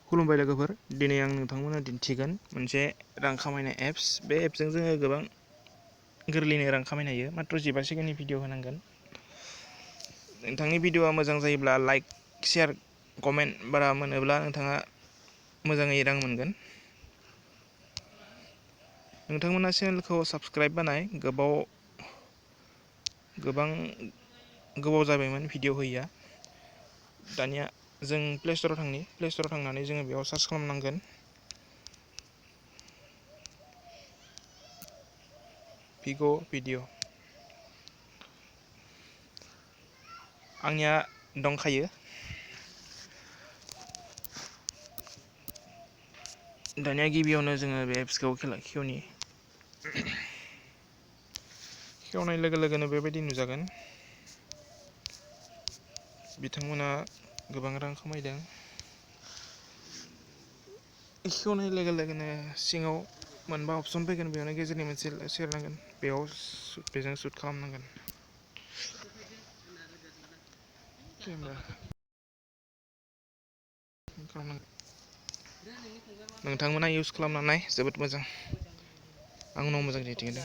खुलुमबाय लोगोफोर, दिनै आं नोंथांमोननो दिन्थिगोन मोनसे रां खामायनाय एप्स। बे एप्सजों जोङो गोबां गोरलैनो रां खामायनो हायो। मात्र 15 सेकेन्डनि भिडिअ होनांगोन। नोंथांनि भिडिअआ मोजां जायोब्ला लाइक, शेयार, कमेन्ट बारा मोनोब्ला नोंथाङा मोजाङै रां मोनगोन। नोंथांमोना चेनेलखौ साबस्क्राइब बानाय। गोबां गोबाव जाबायमोन भिडिअ होयैया। दानिया जों प्ले स्ट'राव थांनानै जोङो बेयाव सार्च खालामनांगोन भिग' भिडिअ। आंनिया दंखायो। दानिया गिबियावनो जोङो बे एप्सखौ खेवनाय लोगो लोगोनो बेबायदि नुजागोन। बिथांमोना गोबां रां खामायदों। खेवनाय लोगो लोगोनो सिङाव मोनबा अपसन फैगोन, बेयावनो गेजेरनि मोनसे सेरनांगोन, बेजों सुट खालामनांगोन। नोंथांमोना इउस खालामना नाय, जोबोद मोजां। आं उनाव मोजां दिन्थिगोन।